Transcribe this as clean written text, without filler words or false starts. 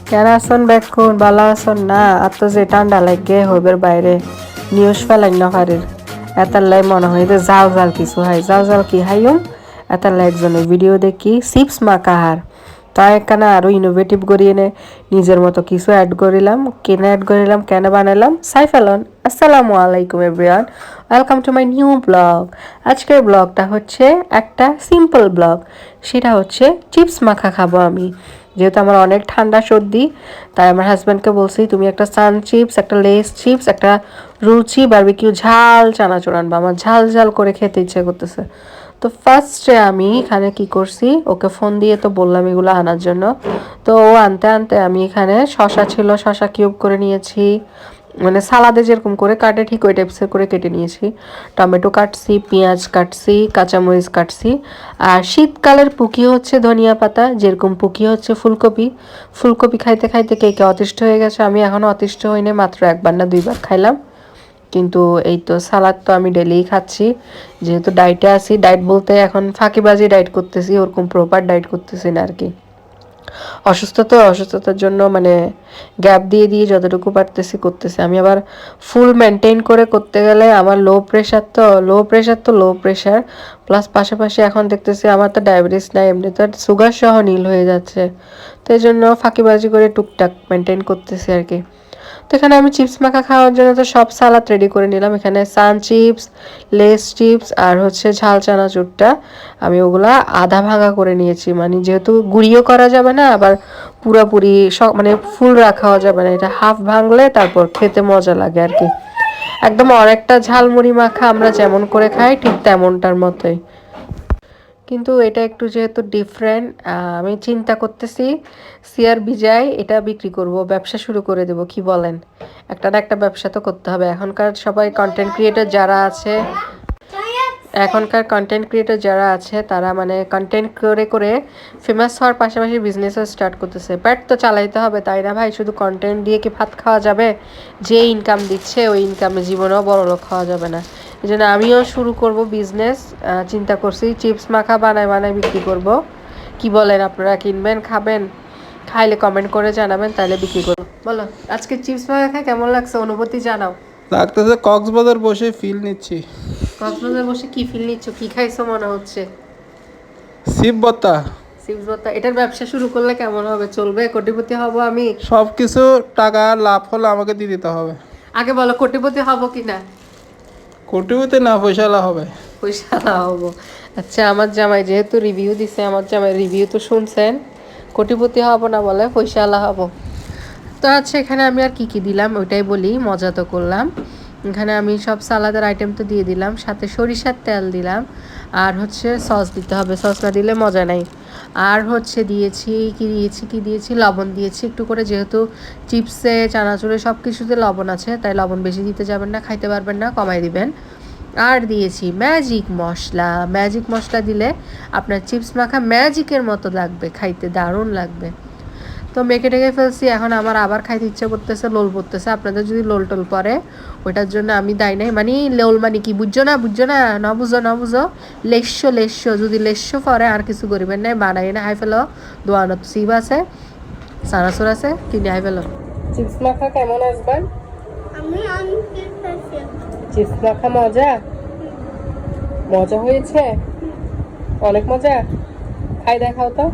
কেন আসন বেক্ষণ বালা আসন না আর তো যে ঠান্ডা লাগে হইবের বাইরে নিউজ ফেলাই না পারির এতার লাই মনে হয় যে জাল জাল কিছু হয় জাল জাল কি হাইম এতার লাই একজনের ভিডিও দেখি চিপস মাখাহার তাই একখানা আরো ইনোভেটিভ করিয়ে নে নিজের মতো কিছু অ্যাড করিলাম কেন বানালাম সাইফালন আসসালামু আলাইকুম everyone welcome to my new blog আজকের ব্লগটা হচ্ছে একটা সিম্পল ব্লগ সেটা হচ্ছে চিপস মাখা খাবো আমি যেহেতু আমার অনেক ঠান্ডা সর্দি তাই আমার হাজব্যান্ডকে বলছি তুমি একটা সান চিপস একটা লেস চিপস একটা রুচি বারবিকিউ ঝাল চানাচুর আনবা আমার ঝাল ঝাল করে খেতে ইচ্ছে করতেছে তো ফার্স্টে আমি এখানে কি করছি ওকে ফোন দিয়ে তো বললাম এগুলো আনার জন্য তো ও আনতে আনতে আমি এখানে শশা ছিল শশা কিউব করে নিয়েছি মানে সালাদে যেরকম করে কাটে ঠিক ওই টাইপসের করে কেটে নিয়েছি টমেটো কাটছি পেঁয়াজ কাটছি কাঁচামরিচ কাটছি আর শীতকালের পুকি হচ্ছে ধনিয়া পাতা যেরকম পুকি হচ্ছে ফুলকপি খাইতে খাইতে কে কে অতিষ্ঠ হয়ে গেছে আমি এখনও অতিষ্ঠ হইনি মাত্র একবার না দুইবার খাইলাম কিন্তু এই তো সালাদ তো আমি ডেলিই খাচ্ছি যেহেতু ডায়েটে আছি ডায়েট বলতে এখন ফাঁকিবাজি ডায়েট করতেছি ওরকম প্রপার ডায়েট করতেছি না আর কি অসুস্থতার জন্য মানে গ্যাপ দিয়ে দিয়ে যতটুকু পারতেছি করতেছি আমি আবার ফুল মেনটেন করে করতে গেলে আমার লো প্রেশার প্লাস পাশাপাশি এখন দেখতেছি আমার তো ডায়াবেটিস নাই এমনি তো সুগার সহ নীল হয়ে যাচ্ছে তো এই জন্য ফাঁকিবাজি করে টুকটাক মেনটেন করতেছি আর কি তো এখানে আমি চিপস মাখা খাওয়ার জন্য তো সব সালাদ রেডি করে নিলাম এখানে সান চিপস লেস চিপস আর হচ্ছে ঝাল চানাচুরটা আমি ওগুলা আধা ভাঙা করে নিয়েছি মানে যেহেতু গুঁড়িও করা যাবে না আবার পুরাপুরি সব মানে ফুল রাখাও যাবে না এটা হাফ ভাঙলে তারপর খেতে মজা লাগে আর কি একদম অনেকটা ঝালমুড়ি মাখা আমরা যেমন করে খাই ঠিক তেমনটার মতোই কিন্তু এটা একটু যেহেতু ডিফারেন্ট আমি চিন্তা করতেছি সিআর বিজয় এটা বিক্রি করব ব্যবসা শুরু করে দেব কি বলেন একটা না একটা ব্যবসা তো করতে হবে এখনকার কন্টেন্ট ক্রিয়েটর যারা আছে তারা মানে কন্টেন্ট করে করে ফেমাস হওয়ার পাশাপাশি বিজনেসও স্টার্ট করতেছে বাট তো চালাইতে হবে তাই না ভাই শুধু কন্টেন্ট দিয়ে কি ভাত খাওয়া যাবে যে ইনকাম দিচ্ছে ওই ইনকামে জীবনেও বড়লোক খাওয়া যাবে না এই জন্য আমিও শুরু করব বিজনেস চিন্তা করছি চিপস মাখা বানায় বিক্রি করব কি বলেন আপনারা কিনবেন খাবেন খাইলে কমেন্ট করে জানাবেন তাহলে বিক্রি করব বলো আজকে চিপস মাখা খাই কেমন লাগছে অনুভূতি জানাও লাগতেছে কক্সবাজার বসে ফিল নিচ্ছি কক্সবাজার বসে কি ফিল নিচ্ছ কি খাইছো মনে হচ্ছে শিব বত্তা চিপস ভর্তা এটার ব্যবসা শুরু করলে কেমন হবে চলবে কোটিপতি হব আমি সবকিছু টাকা লাভ হলে আমাকে দিয়ে দিতে হবে আগে বলো কোটিপতি হব কি না কোটিপতি না পয়সালা হবে পয়সা হব আচ্ছা আমার জামাই যেহেতু রিভিউ দিছে আমার জামাই রিভিউ তো শুনছেন কোটিপতি হব না বলে পয়সাওয়ালা হব তো আচ্ছা এখানে আমি আর কি দিলাম ওইটাই বলি মজা তো করলাম এখানে আমি সব সালাদের আইটেম তো দিয়ে দিলাম সাথে সরিষার তেল দিলাম আর হচ্ছে সস দিতে হবে সস না দিলে মজা নাই আর হচ্ছে দিয়েছি লবণ দিয়েছি একটু করে যেহেতু চিপসে চানাচুরে সব কিছুতে লবণ আছে তাই লবণ বেশি দিতে যাবেন না খাইতে পারবেন না কমাই দিবেন আর দিয়েছি ম্যাজিক মশলা দিলে আপনার চিপস মাখা ম্যাজিকের মতো লাগবে খাইতে দারুণ লাগবে তো মেখে টেকে ফেলছি এখন আমার আবার খাইতে ইচ্ছে করতেছে লোল পড়তেছে আপনাদের যদি লোল টোল পরে ওইটার জন্য আমি দায় নাই মানে লোল মানে কি বুঝছো না বুঝো লেস্য যদি লেস্য পরে আর কিছু করিবেন নাই বানাই না হাই ফেলো দোয়ানত সিব আছে সানাসুর আছে কিনে হাই ফেলো চিপস মাখা কেমন আসবেন চিপস মাখা মজা হয়েছে অনেক মজা খাই দেখাও তো